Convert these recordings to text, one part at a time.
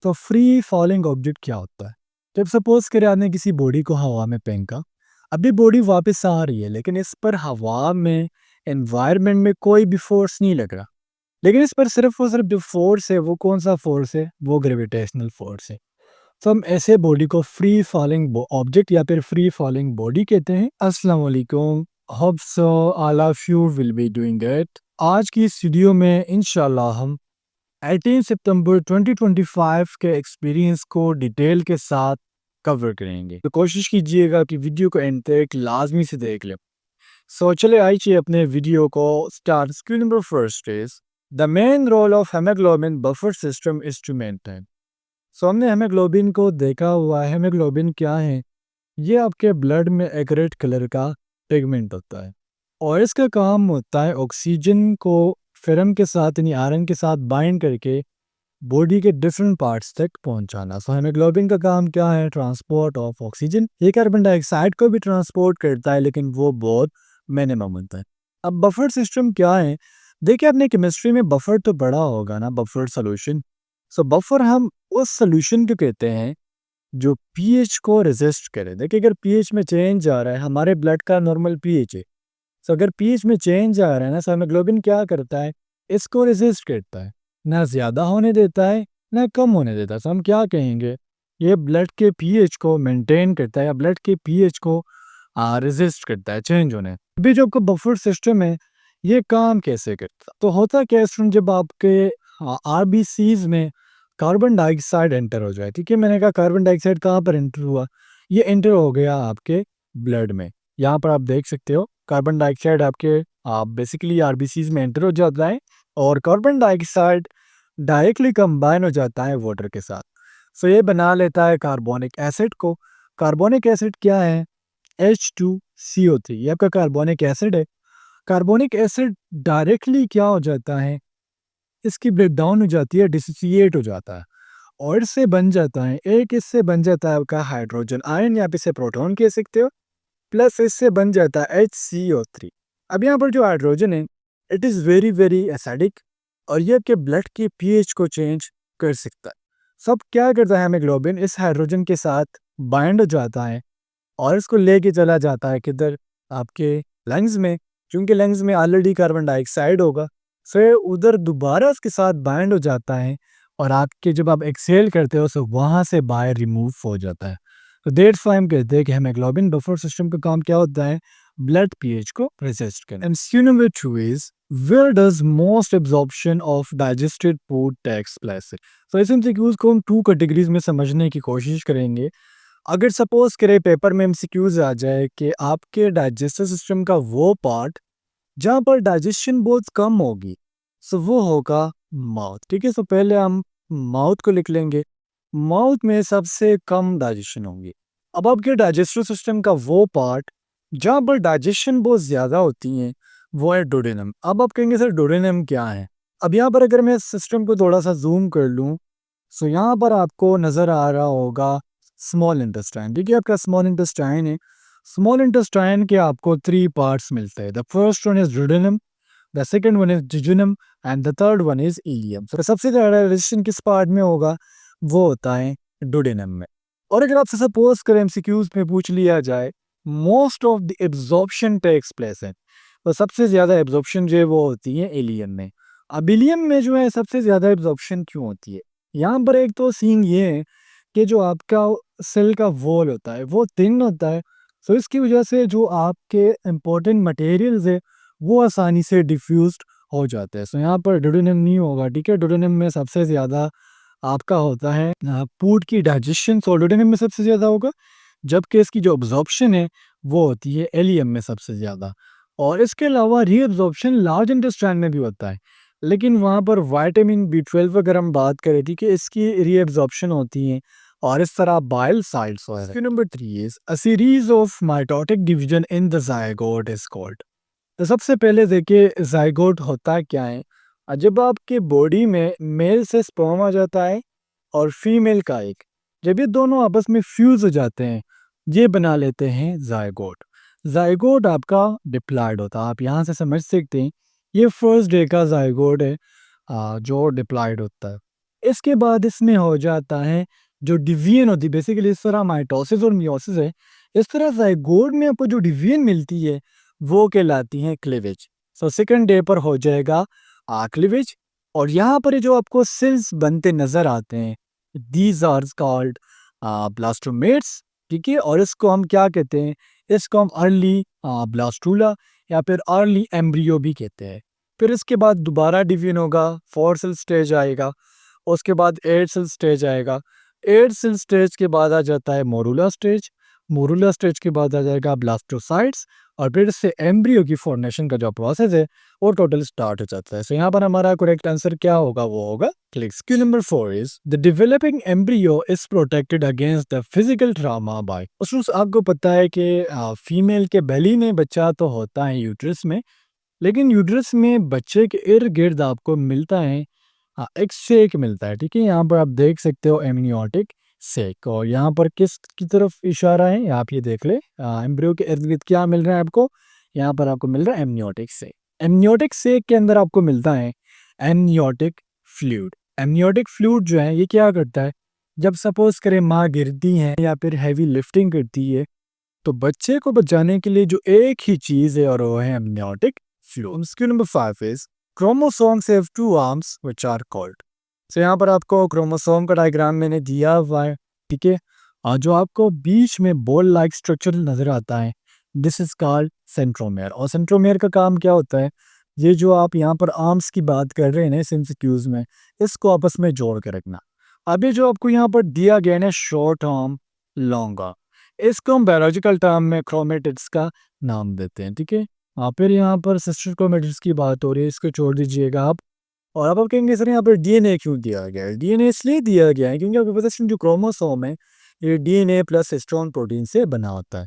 तो free falling object क्या होता है? जब सपोज करें आपने किसी बॉडी को हवा में फेंका, अभी बॉडी वापस आ रही है लेकिन इस पर हवा में एनवायरनमेंट में कोई भी फोर्स नहीं लग रहा, लेकिन इस पर सिर्फ और सिर्फ जो फोर्स है वो कौन सा फोर्स है? वो ग्रेविटेशनल फोर्स है। तो हम ऐसे बॉडी को फ्री फॉलिंग ऑब्जेक्ट या फिर फ्री फॉलिंग बॉडी कहते हैं। अस्सलाम वालेकुम, hope so all of you will be doing it. आज की इस वीडियो में इंशाल्लाह हम 18 सितंबर 2025 के एक्सपीरियंस को डिटेल के साथ कवर करेंगे, तो कोशिश कीजिएगा कि वीडियो को एंड तक लाजमी से देख लें। सो चले आइए अपने वीडियो को start. Screen number first is the main role of haemoglobin buffer system is to maintain. So हमने हेमोग्लोबिन को देखा हुआ है। हेमोग्लोबिन क्या है? ये आपके ब्लड में एक रेड कलर का पिगमेंट होता है और इसका काम होता है ऑक्सीजन को फेरम के साथ यानी आयरन के साथ बाइंड करके बॉडी के डिफरेंट पार्ट्स तक पहुंचाना। सो हेमोग्लोबिन का काम क्या है? Transport of oxygen. ये कार्बन डाइऑक्साइड को भी ट्रांसपोर्ट करता है लेकिन वो बहुत मिनिमम होता है। अब बफर सिस्टम क्या है? देखिए, अपने केमिस्ट्री में बफर तो बड़ा होगा ना, बफर सोल्यूशन। सो बफर हम उस सोल्यूशन को कहते हैं जो पीएच को रेजिस्ट करे। देखिए, अगर पीएच में चेंज आ रहा है, हमारे ब्लड का नॉर्मल पीएच है, सो अगर पीएच में चेंज आ रहा है ना, सो हेमोग्लोबिन क्या करता है? इसको रेजिस्ट करता है, ना ज़्यादा होने देता है ना कम होने देता है। सो हम क्या कहेंगे? ये ब्लड के पीएच को मेंटेन करता है या ब्लड के पीएच को रेजिस्ट करता है चेंज होने। अभी जो आपका बफर सिस्टम है, ये काम कैसे करता? तो होता क्या है स्टूडेंट, जब आपके आरबीसीज में कार्बन डाइऑक्साइड एंटर हो जाए, ठीक है, मैंने कहा कार्बन डाइऑक्साइड कहाँ पर एंटर हुआ? ये एंटर हो गया आपके ब्लड में। यहाँ पर आप देख सकते हो कार्बन डाइऑक्साइड आपके बेसिकली आरबीसीज में एंटर हो जाता है और कार्बन डाइऑक्साइड डायरेक्टली कंबाइन हो जाता है वाटर के साथ। सो ये बना लेता है कार्बोनिक एसिड को। कार्बोनिक एसिड क्या है? H2CO3, ये आपका कार्बोनिक एसिड है। कार्बोनिक एसिड डायरेक्टली क्या हो जाता है? इसकी ब्रेक डाउन हो जाती है, डिसोसिएट हो जाता है और इससे बन जाता है एक, इससे बन जाता है आपका हाइड्रोजन आयन या फिर इसे प्रोटॉन कह सकते हो, प्लस इससे बन जाता है HCO3। अब यहाँ पर जो हाइड्रोजन है, it is very very acidic और ये आपके ब्लड की पीएच को चेंज कर सकता है। सब क्या करता है? हेमोग्लोबिन इस हाइड्रोजन के साथ बाइंड हो जाता है और इसको लेके चला जाता है किधर? आपके लंग्स में। क्योंकि लंग्स में ऑलरेडी कार्बन डाइऑक्साइड होगा, फिर उधर दोबारा उसके साथ बाइंड हो जाता है और आपके जब आप एक्सहेल करते हो तो वहाँ से बाहर रिमूव हो जाता है। तो दैट्स व्हाई हम कहते हैं कि हेमोग्लोबिन बफर सिस्टम का काम क्या होता है? ब्लड पीएच को रेजिस्ट करना। MCQ number 2 is where does most absorption of digested food takes place? तो इस एमसीक्यूज को हम टू कैटेगरीज में समझने की कोशिश करेंगे। अगर सपोज करें पेपर में एमसीक्यूज आ जाए कि आपके डाइजेस्टिव सिस्टम का वो पार्ट जहाँ पर डाइजेशन बहुत कम होगी, सो वो होगा माउथ, ठीक है। सो पहले हम माउथ को लिख लेंगे। माउथ में सबसे कम डाइजेशन होगी। अब आपके डाइजेस्टिव सिस्टम का वो पार्ट जहाँ पर डाइजेशन बहुत ज़्यादा होती है वो है डोडेनम। अब आप कहेंगे सर डोडेनम क्या है? अब यहाँ पर अगर मैं सिस्टम को थोड़ा सा जूम कर लूँ, सो यहाँ पर आपको नज़र आ रहा होगा स्मॉल इंटेस्टाइन, ठीक है, आपका स्मॉल इंटेस्टाइन है। स्मॉल इंटेस्टाइन के आपको थ्री पार्ट्स मिलते हैं। The first one is duodenum, the second one is jejunum and the third one is ileum. तो सबसे ज़्यादा रेजिस्टेंस किस पार्ट में होगा? वो होता है डुडेनम में। और अगर आपसे सपोज करें एमसीक्यूज में पूछ लिया जाए most of the absorption takes place है, तो सबसे ज़्यादा एब्जॉर्प्शन जो है वो होती है इलियम में। अब इलियम में जो है सबसे ज़्यादा एब्जॉर्प्शन क्यों होती है? यहाँ पर एक तो सीन ये है कि जो आपका सेल का वॉल होता है वो थिन होता है, सो इसकी वजह से जो आपके इम्पोर्टेंट मटेरियल्स है वो आसानी से डिफ्यूज्ड हो जाते हैं। सो यहाँ पर डोडेनम नहीं होगा, ठीक है। डोडेनम में सबसे ज़्यादा आपका होता है फूड की डाइजेशन, सो डोडेनम में सबसे ज़्यादा होगा, जबकि इसकी जो अब्जॉर्प्शन है वो होती है एलियम में सबसे ज़्यादा। और इसके अलावा रीअब्जॉर्प्शन लार्ज इंटेस्टाइन में भी होता है, लेकिन वहाँ पर विटामिन B12 अगर हम बात करें, ठीक है, इसकी रीअब्जॉर्प्शन होती है और इस तरह बाइल साइड्स हो रहा है। Number 3 is a series of mitotic division in the zygote is called. तो सबसे पहले देखिए जायगोट होता क्या है। जब आपके बॉडी में मेल से स्पर्म आ जाता है और फीमेल का एग, जब ये दोनों आपस में फ्यूज हो जाते हैं, ये बना लेते हैं जायगोट। जायगोट आपका डिप्लॉयड होता है। आप यहाँ से समझ सकते हैं ये फर्स्ट डे का जायगोट है जो डिप्लॉयड होता है। इसके बाद इसमें हो जाता है जो डिवीजन होती है, बेसिकली इस तरह माइटोसिस और मियोसिस है, इस तरह ज़ाइगोट में आपको जो डिवीजन मिलती है वो कहलाती है क्लीवेज। सो सेकंड डे पर हो जाएगा क्लीवेज, और यहाँ पर ये जो आपको सेल्स बनते नज़र आते हैं, दीज आर कॉल्ड ब्लास्टोमेट्स, ठीक है। और इसको हम क्या कहते हैं, इसको हम अर्ली ब्लास्टूला या फिर अर्ली एम्ब्रियो भी कहते हैं। फिर इसके बाद दोबारा डिवीजन होगा, 4 सेल स्टेज आएगा, उसके बाद 8 सेल स्टेज आएगा। 8 सेल स्टेज के बाद आ जाता है मोरूला स्टेज, मोरूला स्टेज के बाद आ जाएगा ब्लास्टोसाइट्स, और फिर से एम्ब्रियो की फॉर्मेशन का जो प्रोसेस है वो टोटल स्टार्ट हो जाता है। सो यहाँ पर हमारा करेक्ट आंसर क्या होगा, वो होगा क्लिक्स। Q number 4 is the developing embryo is protected against the physical trauma by. उसमें आपको पता है कि फीमेल के बेली में बच्चा तो होता है यूट्रस में, लेकिन यूट्रस में बच्चे के इर्द गिर्द आपको मिलता है एक सेक मिलता है, ठीक है। यहाँ पर आप देख सकते हो एमनियोटिक सेक, और यहाँ पर किस की तरफ इशारा है आप ये देख ले, एम्ब्रियो के इर्द गिर्द क्या मिल रहा है आपको, यहाँ पर आपको मिल रहा है एमनियोटिक सेक। एमनियोटिक सेक के अंदर आपको मिलता है एमनियोटिक फ्लूइड। एमनियोटिक फ्लूइड जो है ये क्या करता है, जब सपोज करें माँ गिरती है या फिर हैवी लिफ्टिंग करती है, तो बच्चे को बचाने के लिए जो एक ही चीज है और वो है amniotic fluid. Q number 5 is chromosomes have two arms which are called। तो यहाँ पर आपको क्रोमोसोम का डायग्राम मैंने दिया हुआ है, ठीक है। और जो आपको बीच में बॉल लाइक स्ट्रक्चर नजर आता है, दिस इज कॉल्ड सेंट्रोमेयर। और सेंट्रोमेयर का काम क्या होता है, ये जो आप यहाँ पर आर्म्स की बात कर रहे हैं ना सिम्सिक्यूज में, इसको आपस में जोड़ के रखना। अभी जो आपको यहाँ पर दिया गया है ना शॉर्ट आर्म लॉन्ग आर्म, इसको हम बायोलॉजिकल टर्म में क्रोमेटिड्स का नाम देते हैं, ठीक है। फिर यहाँ पर सिस्टर क्रोमेटिड्स की बात हो रही है, इसको छोड़ दीजिएगा आप। और अब आप कहेंगे सर यहाँ पर डीएनए क्यों दिया गया है, डीएनए इसलिए दिया गया है क्योंकि आपको पता है जो क्रोमोसोम है ये डीएनए प्लस हिस्टोन प्रोटीन से बना होता है।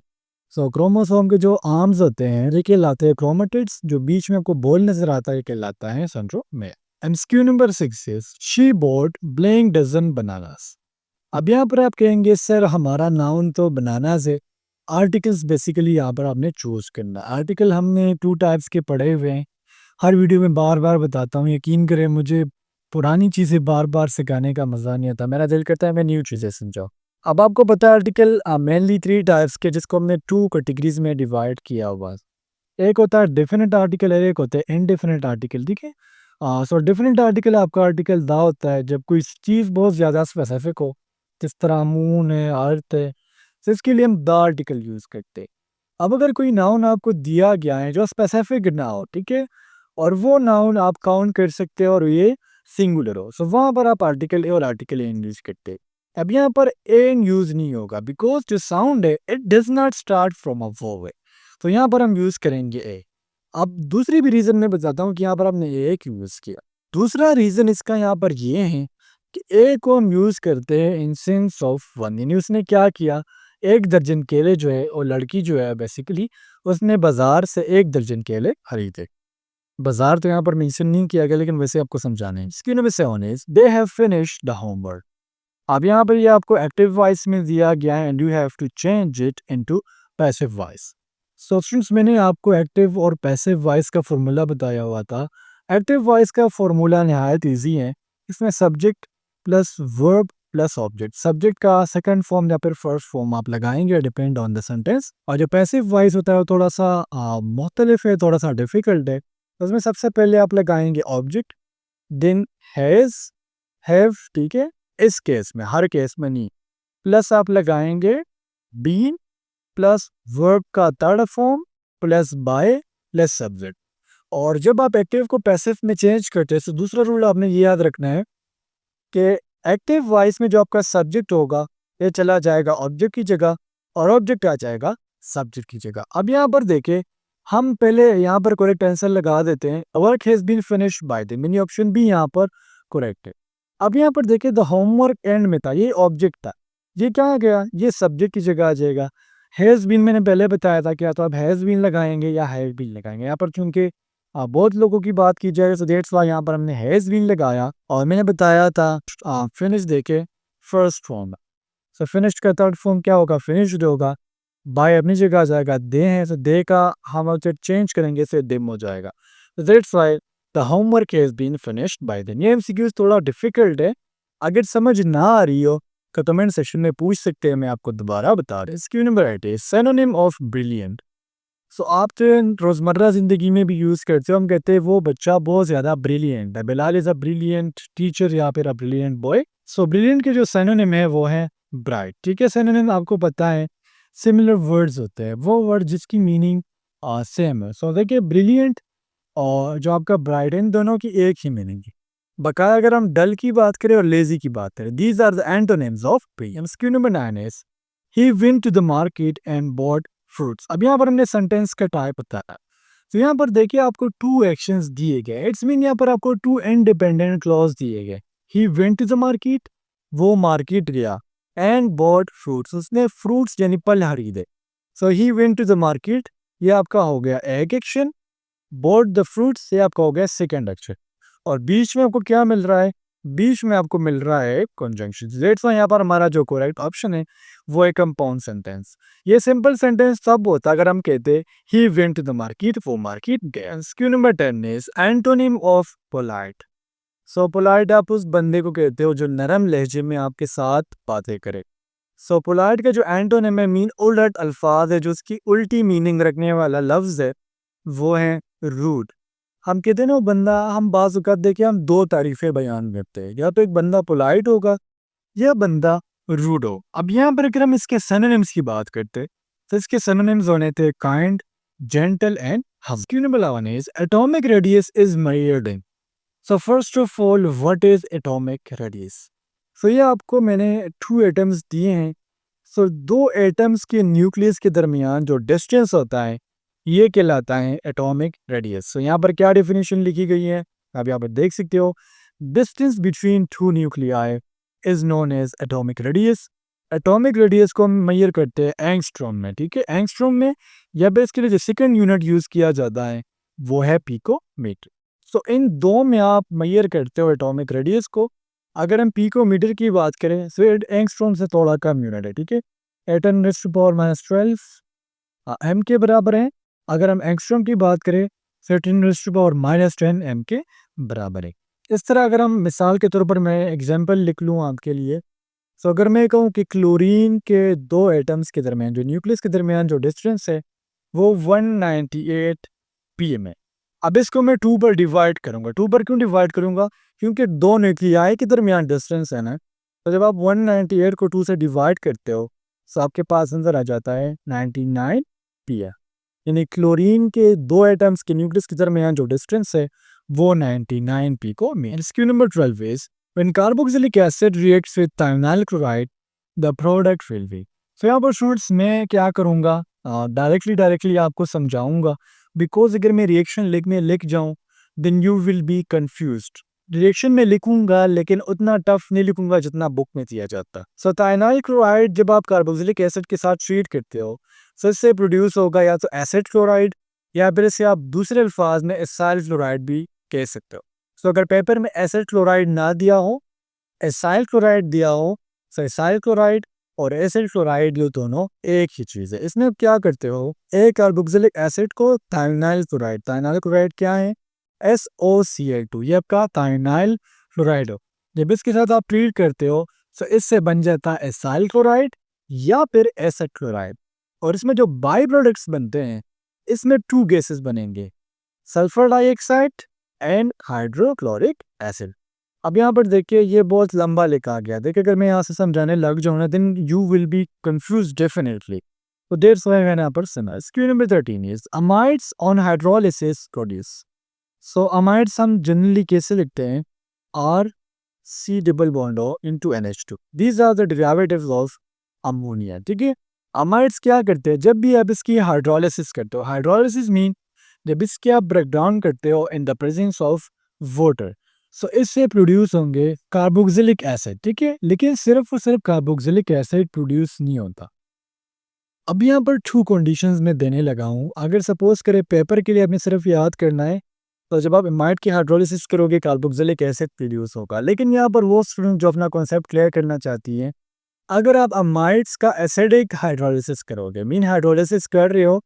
सो क्रोमोसोम के जो आर्म्स होते हैं ये कहलाते हैं क्रोमेटिड्स, जो बीच में आपको बॉल नजर आता है ये कहलाता है centromere. MCQ number 6 is she bought blank dozen bananas. अब यहाँ पर आप कहेंगे सर हमारा नाउन तो बनानास है, आर्टिकल्स बेसिकली यहाँ पर आपने चूज करना। आर्टिकल हमने 2 टाइप्स के पढ़े हुए हैं, हर वीडियो में बार बार बताता हूँ, यकीन करें मुझे पुरानी चीज़ें बार बार सिखाने का मज़ा नहीं आता, मेरा दिल करता है मैं न्यू चीज़ें समझाऊँ। अब आपको पता है आर्टिकल मेनली 3 टाइप्स के, जिसको हमने 2 कैटेगरीज में डिवाइड किया हुआ है। एक होता है डेफिनेट आर्टिकल और एक होता है इनडेफिनेट आर्टिकल, ठीक है। सो डेफिनेट आर्टिकल आपका आर्टिकल दा होता है जब कोई चीज़ बहुत ज़्यादा स्पेसिफिक हो, जिस तरह मून है, अर्थ है, तो इसके लिए हम द आर्टिकल यूज़ करते हैं। अब अगर कोई नाउन आपको दिया गया है जो स्पेसिफिक ना हो, ठीक है, और वो नाउन आप काउंट कर सकते हो और ये सिंगुलर हो, सो वहाँ पर आप आर्टिकल ए और आर्टिकल ए यूज करते हैं। अब यहाँ पर एन यूज नहीं होगा बिकॉज जो साउंड है it does not start from a vowel, तो यहाँ पर हम यूज करेंगे ए। अब दूसरी भी रीजन मैं बताता हूँ कि यहाँ पर आपने ए क्यों यूज किया। दूसरा रीजन इसका यहाँ पर ये है कि ए को हम यूज करते हैं इन सेंस ऑफ वन, यानी उसने क्या किया, 1 दर्जन केले जो है और लड़की जो है बेसिकली उसने बाजार से 1 दर्जन केले खरीदे। बाजार तो यहाँ पर मेंशन नहीं किया गया लेकिन वैसे आपको समझाना है। Screen number 7 is they have finished the homework. अब यहाँ पर ये आपको एक्टिव वॉइस में दिया गया है and you have to change it into passive voice. So students मैंने आपको एक्टिव और पैसिव वॉइस का फॉर्मूला बताया हुआ था। एक्टिव वॉइस का फॉर्मूला नहायत ईजी है, इसमें subject plus verb plus object, subject का सेकंड फॉर्म या फिर फर्स्ट फॉर्म आप लगाएंगे डिपेंड ऑन द सेंटेंस। और जो पैसिव वॉइस होता है वो थोड़ा सा मुख्तलिफ है, थोड़ा सा डिफिकल्ट है। उसमें सबसे पहले आप लगाएंगे ऑब्जेक्ट, देन हैज, हैव, ठीक है, इस केस में, हर केस में नहीं, प्लस आप लगाएंगे बीन प्लस वर्ब का third form plus by plus subject. और जब आप एक्टिव को पैसिव में चेंज करते हैं तो दूसरा रूल आपने ये याद रखना है कि एक्टिव वॉइस में जो आपका सब्जेक्ट होगा ये चला जाएगा ऑब्जेक्ट की जगह और ऑब्जेक्ट आ जाएगा सब्जेक्ट की जगह। अब यहाँ पर देखें, हम पहले यहाँ पर करेक्ट आंसर लगा देते हैं, work has been finished by the, many option भी यहाँ पर करेक्ट है। अब यहाँ पर देखें द होमवर्क एंड में था, ये ऑब्जेक्ट था, ये क्या आ गया, ये सब्जेक्ट की जगह आ जाएगा। हैज बीन मैंने पहले बताया था क्या, तो आप हैज बीन लगाएंगे या हैव बीन लगाएंगे। यहाँ पर चूंकि बहुत लोगों की बात की जाए तो डेट्स वाई यहाँ पर हमने हैज बीन लगाया, और मैंने बताया था फिनिश देके फर्स्ट फॉर्म। सो फिनिश्ड का थर्ड फॉर्म क्या होगा, फिनिश्ड होगा। बाय अपनी जगह आ जाएगा, दे है तो दे का हम ऑब्जेक्ट चेंज करेंगे से दिम हो जाएगा। That's why the homework has been finished by then. ये एमसीक्यूज थोड़ा डिफिकल्ट है अगर समझ ना आ रही हो तो कमेंट सेक्शन में पूछ सकते हैं, मैं आपको दोबारा बता रहा हूँ। इसकी नंबर 8 है सिनोनिम ऑफ ब्रिलियंट। सो आप तो रोज़मर्रा ज़िंदगी में भी यूज़ करते हो, हम कहते हैं वो बच्चा बहुत ज़्यादा ब्रिलियंट है, Bilal is a brilliant teacher या फिर a brilliant boy. So brilliant के जो सिनोनिम है वो है ब्राइट, ठीक है। सिनोनिम आपको पता है सिमिलर वर्ड्स होते हैं, वो वर्ड जिसकी मीनिंग सेम है। सो देखिए ब्रिलियंट और जो आपका ब्राइट है, इन दोनों की एक ही मीनिंग है। बकाया अगर हम डल की बात करें और लेजी की बात करें, these are the antonyms of brilliant. Q number 9 is he went to the market and bought fruits. अब यहाँ पर हमने सेंटेंस का टाइप बताया, तो यहाँ पर देखिए आपको टू एक्शंस दिए गए, इट्स मीन यहाँ पर आपको टू इंडिपेंडेंट क्लॉज दिए गए। He went to the market, वो मार्केट गया, एंड बॉट फ्रूट्स, उसने फ्रूट्स यानी फल खरीदे। So he went to the market, ये आपका हो गया एक एक्शन। बोट द फ्रूट्स, ये आपका हो गया सेकंड एक्शन। और बीच में आपको क्या मिल रहा है? बीच में आपको मिल रहा है कंजंक्शन। दैट्स व्हाई यहाँ पर हमारा जो करेक्ट ऑप्शन है वो है कंपाउंड सेंटेंस। ये सिंपल सेंटेंस तब होता अगर हम कहते he went to the market, वो मार्केट गया। Q number 10 is antonym of polite. So polite आप उस बंदे को कहते हो जो नरम लहजे में आपके साथ बातें करे। सो पोलाइट का जो एंटोनिम है, मीन उलट अल्फाज है, जो उसकी उल्टी मीनिंग रखने वाला लफ्ज है, वो है रूड। हम कहते हैं ना वो बंदा, हम बाज़ औक़ात देखिए हम दो तारीफ़ें बयान करते हैं, या तो एक बंदा पोलाइट होगा या बंदा रूड हो। अब यहाँ पर अगर हम इसके सिनोनिम्स की बात करते तो इसके सिनोनिम्स होने थे kind, gentle and humble. Q number 11 is atomic radius is measured in. So first of all what is atomic radius? So ये आपको मैंने टू एटम्स दिए हैं। सो दो एटम्स के न्यूक्लियस के दरमियान जो डिस्टेंस होता है ये कहलाता है एटॉमिक रेडियस। सो यहाँ पर क्या डेफिनेशन लिखी गई है आप यहाँ पर देख सकते हो, distance between two nuclei is known as atomic radius. Atomic radius को हम मेजर करते हैं एंगस्ट्रॉम में, ठीक है। एंगस्ट्रॉम में या बेस के लिए जो सेकंड यूनिट यूज किया जाता है वो है पिकोमीटर। सो इन दो में आप मेजर करते हो एटॉमिक रेडियस को। अगर हम पिकोमीटर की बात करें तो एंगस्ट्रॉम से थोड़ा कम यूनिट है, ठीक है। 10⁻⁻12 एम के बराबर है। अगर हम एंगस्ट्रॉम की बात करें 13⁻10 एम के बराबर है। इस तरह अगर हम मिसाल के तौर पर मैं एग्जांपल लिख लूँ आपके लिए, तो अगर मैं कहूँ कि क्लोरीन के दो एटम्स के दरमियान जो न्यूक्लियस के दरमियान जो डिस्टेंस है वो 198 पीएम है। अब इसको मैं 2 पर डिवाइड करूंगा। 2 पर क्यों डिवाइड करूंगा? क्योंकि दो न्यूक्लियाई के दरमियान डिस्टेंस है ना, तो जब आप 198 को 2 से डिवाइड करते हो तो आपके पास आंसर आ जाता है 99 पीएम। यानी क्लोरीन के दो एटम्स के न्यूक्लियस के दरमियान जो डिस्टेंस है वो 99 पी को mean. Q number 12 is when carboxylic acid reacts with thionyl chloride the product will be. So यहाँ पर स्टूडेंट्स मैं क्या करूँगा, डायरेक्टली आपको समझाऊंगा, बिकॉज अगर मैं रिएक्शन लिख जाऊँ then you will be confused. Reaction में लिखूंगा लेकिन उतना टफ नहीं लिखूंगा जितना बुक में दिया जाता। सो थायोनाइल क्लोराइड जब आप कार्बोक्सिलिक एसिड के साथ ट्रीट करते हो तो इससे प्रोड्यूस होगा या तो एसिड क्लोराइड या फिर इसे आप दूसरे अल्फाज में एसाइल क्लोराइड भी कह सकते हो। सो अगर पेपर में एसिड क्लोराइड ना दिया हो, एसाइल क्लोराइड दिया हो, तो एसाइल क्लोराइड और एसिड क्लोराइड ये दोनों एक ही चीज़ है। इसमें आप क्या करते हो, एक कार्बोक्सिलिक एसिड को थायोनाइल क्लोराइड क्या है SOCl2, ये आपका थायोनाइल क्लोराइड हो। जब इसके साथ आप ट्रीट करते हो तो इससे बन जाता है एसाइल क्लोराइड या फिर एसिड क्लोराइड। और इसमें जो बाई प्रोडक्ट्स बनते हैं इसमें टू गैसेस बनेंगे, sulphur dioxide and hydrochloric acid. अब यहाँ पर देखिए ये बहुत लंबा लिखा गया, देखिए अगर मैं यहाँ से समझाने लग जाऊँ ना then you will be confuse definitely. तो दैट्स व्हाई मैंने यहाँ पर समझा। Q number 13 is amides on hydrolysis produce. So amides हम जनरली कैसे लिखते हैं, R C double bond O into NH2। These are the derivatives of ammonia, ठीक है। अमाइड्स क्या करते हैं, जब भी आप इसकी हाइड्रोलिसिस करते हो, हाइड्रोलिसिस मीन जब इसके आप ब्रेक डाउन करते हो in the presence of water, so इससे प्रोड्यूस होंगे कार्बोक्सिलिक एसिड, ठीक है। लेकिन सिर्फ और सिर्फ कार्बोक्सिलिक एसिड प्रोड्यूस नहीं होता। अब यहाँ पर टू कंडीशंस में देने लगा हूँ। अगर सपोज करें पेपर के लिए आपने सिर्फ याद करना है, तो जब आप एमाइड की हाइड्रोलिसिस करोगे कार्बोक्सिलिक एसिड प्रोड्यूस होगा। लेकिन यहाँ पर वो स्टूडेंट जो अपना कॉन्सेप्ट क्लियर करना चाहती है, अगर आप अमाइड्स का एसिडिक हाइड्रोलिसिस करोगे, मीन हाइड्रोलिसिस कर रहे हो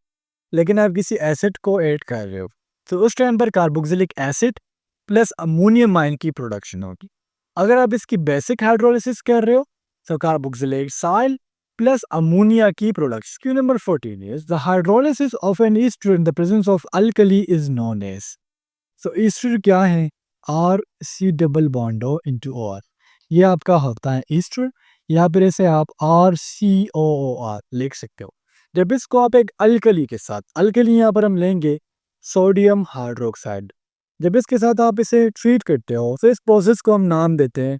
लेकिन आप किसी एसिड को ऐड कर रहे हो, तो उस टाइम पर carboxylic acid plus ammonium ion की प्रोडक्शन होगी। अगर आप इसकी बेसिक हाइड्रोलिसिस कर रहे हो तो कार्बोक्सिलेट साइल प्लस अमोनिया की products. Q number 14 is the hydrolysis of an ester in the presence of alkali is known as. So ester क्या है? R C double bond O into O R, ये आपका होता है ईस्टर, या फिर इसे आप आर सी ओ ओ आर लिख सकते हो। जब इसको आप एक अल्कली के साथ, अल्कली यहाँ पर हम लेंगे सोडियम हाइड्रोक्साइड, जब इसके साथ आप इसे ट्रीट करते हो तो इस प्रोसेस को हम नाम देते हैं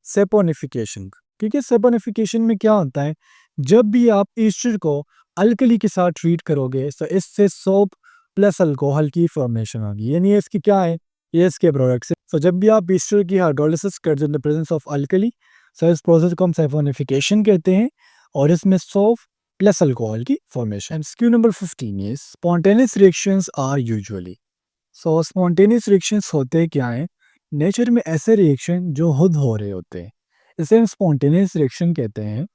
सेपोनिफिकेशन। ठीक है, सेपोनिफिकेशन में क्या होता है, जब भी आप ईस्टर को अल्कली के साथ ट्रीट करोगे तो इससे सोप प्लस अल्कोहल की फॉर्मेशन होगी, यानी ये इसकी क्या है, ये इसके प्रोडक्ट्स है। तो जब भी आप ईस्टर की हाइड्रोलिसिस करते हो in the presence of alkali, तो इस प्रोसेस को हम सेपोनिफिकेशन कहते हैं, और इसमें सोप प्लस अल्कोहल की formation. Q number 15 is spontaneous reactions are usually. So spontaneous reactions होते क्या हैं? नेचर में ऐसे रिएक्शन जो खुद हो रहे होते हैं, इसे हम स्पॉन्टेनियस रिएक्शन कहते हैं।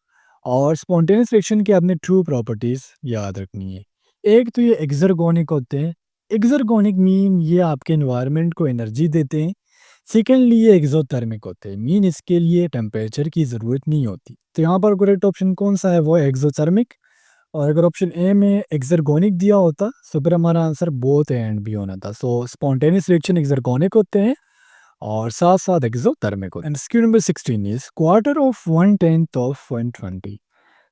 और स्पॉन्टेनियस रिएक्शन की आपने ट्रू प्रॉपर्टीज याद रखनी है। एक तो ये एक्सर्गोनिक होते हैं, एक्सर्गोनिक मीन ये आपके एनवायरनमेंट को एनर्जी देते हैं। सेकेंडली ये एक्सोथर्मिक होते हैं, मीन इसके लिए टेम्परेचर की ज़रूरत नहीं होती। तो यहाँ पर करेक्ट ऑप्शन कौन सा है, वो है एक्सोथर्मिक। और अगर ऑप्शन ए में एक्सर्गोनिक दिया होता तो फिर हमारा आंसर बोथ एंड भी होना था। सो स्पॉन्टेनियस रिएक्शन एक्सर्गोनिक होते हैं और साथ साथ एक्सोथर्मिक होते हैं। And Q number 16 is quarter of 1/10 of 120।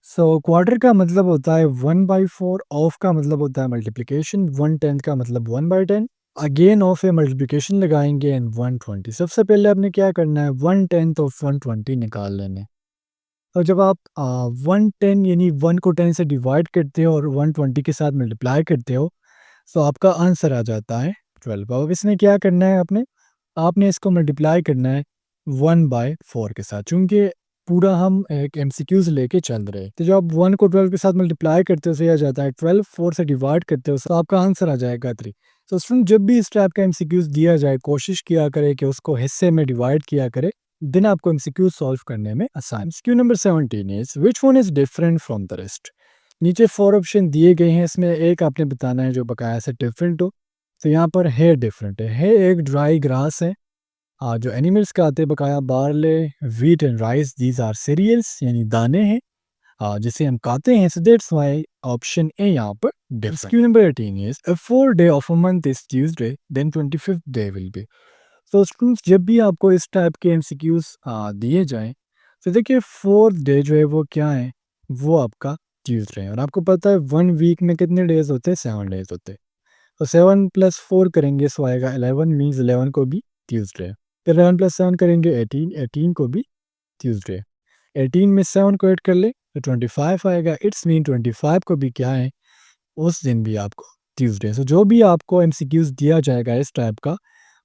So quarter का मतलब होता है 1/4, ऑफ का मतलब होता है मल्टीप्लिकेशन, 1/10 का मतलब 1/10। अगेन ऑफ ए मल्टीप्लिकेशन लगाएंगे एंड 120। सबसे पहले आपने क्या करना है, 1/10 ऑफ 120 निकाल लेने। और जब आप 110 यानी 1 को 10 से डिवाइड करते हो और 120 के साथ मल्टीप्लाई करते हो, तो आपका आंसर आ जाता है 12। अब इसमें क्या करना है, आपने इसको मल्टीप्लाई करना है 1/4 के साथ, चूँकि पूरा हम एक एमसीक्यूज़ लेके चल रहे हैं। तो जब आप 1 को 12 के साथ मल्टीप्लाई करते हो तो ये आ जाता है 12, 4 से डिवाइड करते हो तो आपका आंसर आ जाएगा 3। तो स्टूडेंट जब भी इस टाइप का एमसीक्यूज़ दिया जाए, कोशिश किया करें कि उसको हिस्से में डिवाइड किया करें, देन आपको एमसीक्यू सॉल्व करने में आसान। Q number 17 is which one is different from the rest. नीचे 4 ऑप्शन दिए गए हैं, इसमें एक आपने बताना है जो बकाया से डिफरेंट हो। तो यहाँ पर है डिफरेंट है एक ड्राई ग्रास है, जो एनिमल्स खाते हैं बकाया barley, wheat and rice, these are cereals यानी दाने हैं, जिसे हम खाते हैं। So that's why option A यहाँ पर different. Q number 18 is a 4 day of a month is Tuesday, then 25th day will be. तो स्टूडेंट्स जब भी आपको इस टाइप के एमसीक्यूज दिए जाएं, तो देखिए 4th डे जो है वो क्या है, वो आपका ट्यूसडे है। और आपको पता है 1 वीक में कितने डेज होते हैं, 7 डेज होते हैं। तो 7 + 4 करेंगे सो आएगा 11, मीन्स 11 को भी ट्यूसडे है। फिर 11 + 7 करेंगे 18, 18 को भी ट्यूसडे। 18 में 7 को ऐड कर ले तो 25 आएगा, इट्स मीन 25 को भी क्या है, उस दिन भी आपको ट्यूसडे। सो जो भी आपको एमसीक्यूज दिया जाएगा इस टाइप का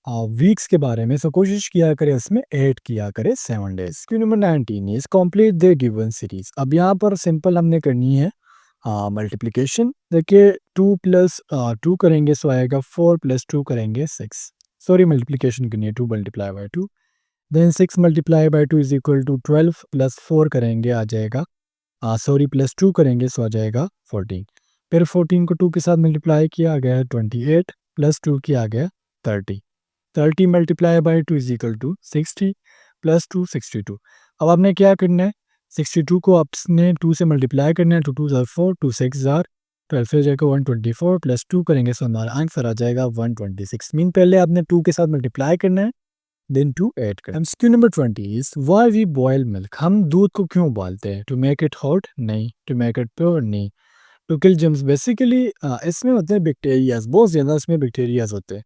वीक्स के बारे में, सो कोशिश किया करें उसमें ऐड किया करें 7 days. Q number 19 is complete the given series. अब यहाँ पर सिंपल हमने करनी है मल्टीप्लिकेशन। देखिए 2 + 2 करेंगे सो आएगा 4 + 2 करेंगे 6। सॉरी मल्टीप्लिकेशन करनी है, 2 × 2, देन 6 × 2 इज इक्वल टू 12 + 4 करेंगे आ जाएगा, सॉरी +2 करेंगे सो आ जाएगा 14। फिर 14 को 2 के साथ मल्टीप्लाई किया गया 28, +2 किया गया 30। 30 × 2 इज इक्वल टू 60, +2 62। अब आपने क्या करना है, 62 को आपने 2 से मल्टीप्लाई करना है, 2 2 ज़ार 4, 2 6 ज़ार 12 से जाएगा 124, +2 करेंगे सो हमारा आंसर आ जाएगा 126। मीन पहले आपने 2 के साथ मल्टीप्लाई करना है, देन 2 ऐड करना है। MCQ number 20 is why we boil milk. हम दूध को क्यों उबालते हैं? To make it hot? नहीं। To make it pure? नहीं। To kill germs. बेसिकली इसमें होते हैं बैक्टीरियाज, बहुत ज़्यादा इसमें बैक्टीरियाज होते हैं,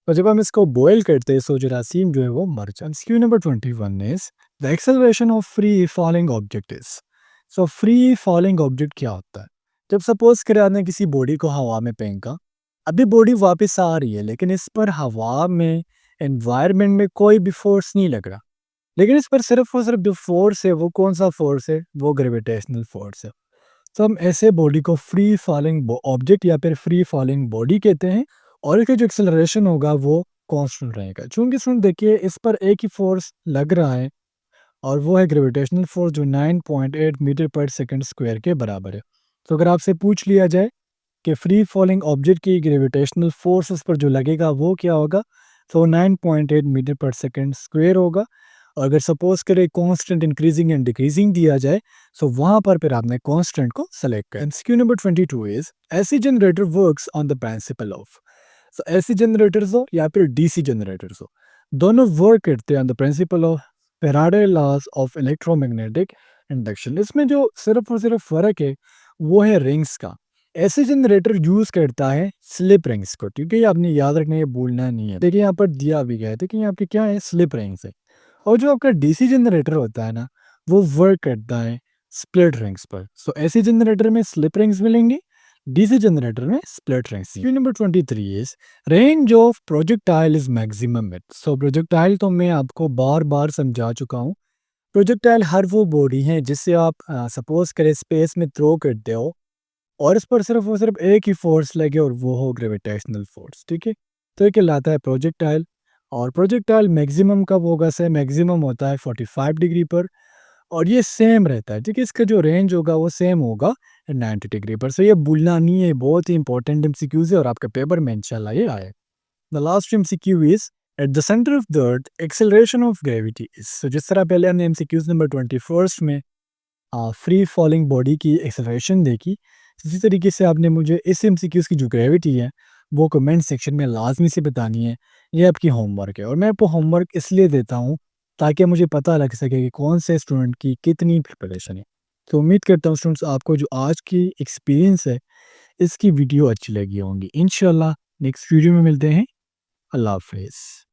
और जब हम इसको बॉयल करते हैं सो जरासीम जो है वो मर जाते हैं। MCQ number 21 is the acceleration of free falling object is. So free falling object क्या होता है? जब सपोज करें आपने किसी बॉडी को हवा में फेंका, अभी बॉडी वापस आ रही है लेकिन इस पर हवा में एनवायरनमेंट में कोई भी फोर्स नहीं लग रहा, लेकिन इस पर सिर्फ और सिर्फ जो फोर्स है वो कौन सा फोर्स है, वो ग्रेविटेशनल फोर्स है। तो हम ऐसे बॉडी को फ्री फॉलिंग ऑब्जेक्ट या फिर फ्री फॉलिंग बॉडी कहते हैं, और इसका जो एक्सेलरेशन होगा वो कांस्टेंट रहेगा। चूंकि सुन देखिए इस पर एक ही फोर्स लग रहा है और वो है ग्रेविटेशनल फोर्स जो 9.8 मीटर पर सेकंड स्क्वायर के बराबर है। तो अगर आपसे पूछ लिया जाए कि फ्री फॉलिंग ऑब्जेक्ट की ग्रेविटेशनल फोर्स उस पर जो लगेगा वो क्या होगा, तो 9.8 मीटर पर सेकंड स्क्वायर होगा। अगर सपोज करें कांस्टेंट इंक्रीजिंग एंड डिक्रीजिंग दिया जाए, सो वहाँ पर फिर आपने कांस्टेंट को सेलेक्ट करें। MCQ number 22 is AC generator works on the principle of. So AC generators हो या फिर डीसी जनरेटर्स हो, दोनों वर्क करते हैं on the principle of Faraday laws of electromagnetic induction. इसमें जो सिर्फ और सिर्फ फ़र्क है वो है रिंग्स का। ऐसे जनरेटर यूज़ करता है स्लिप रिंग्स को, ठीक है, ये आपने याद रखना है, ये भूलना नहीं है। देखिए यहाँ पर दिया भी गया है, देखिए यहाँ पे क्या है, स्लिप रिंग्स है। और जो आपका डीसी जनरेटर होता है ना, वो वर्क करता है स्प्लिट रिंग्स पर। सो ऐसे जनरेटर में स्लिप रिंग्स मिलेंगे, डीसी जनरेटर में split rings. Number 23 is range of projectile is maximum it. So projectile तो मैं आपको बार बार समझा चुका हूँ। प्रोजेक्टाइल हर वो बॉडी है जिससे आप सपोज करें स्पेस में थ्रो करते हो और इस पर सिर्फ और सिर्फ एक ही फोर्स लगे और वो हो ग्रेविटेशनल फोर्स, ठीक है। तो ये कहलाता है प्रोजेक्टाइल। और प्रोजेक्टाइल मैक्सिमम कब होगा, से मैक्सिमम होता है 45 डिग्री पर, और ये सेम रहता है, ठीक है। इसका जो रेंज होगा वो सेम होगा 90 डिग्री पर। सो ये भूलना नहीं है, बहुत ही इंपॉर्टेंट एमसीक्यूज है और आपके पेपर में इंशाल्लाह ये आए। The last MCQ is at the centre of the earth acceleration of gravity is. So जिस तरह पहले हमने एमसीक्यूज नंबर 21 में फ्री फॉलिंग बॉडी की एक्सेलरेशन देखी, इसी तरीके से आपने मुझे इस एमसीक्यूज की जो ग्रेविटी है वो कमेंट सेक्शन में लाजमी से बतानी है। ये आपकी होमवर्क है और मैं आपको होमवर्क इसलिए देता हूँ ताकि मुझे पता लग सके कि कौन से स्टूडेंट की कितनी प्रिपरेशन है। तो उम्मीद करता हूँ स्टूडेंट्स आपको जो आज की एक्सपीरियंस है इसकी वीडियो अच्छी लगी होंगी। इंशाल्लाह नेक्स्ट वीडियो में मिलते हैं। अल्लाह हाफिज़।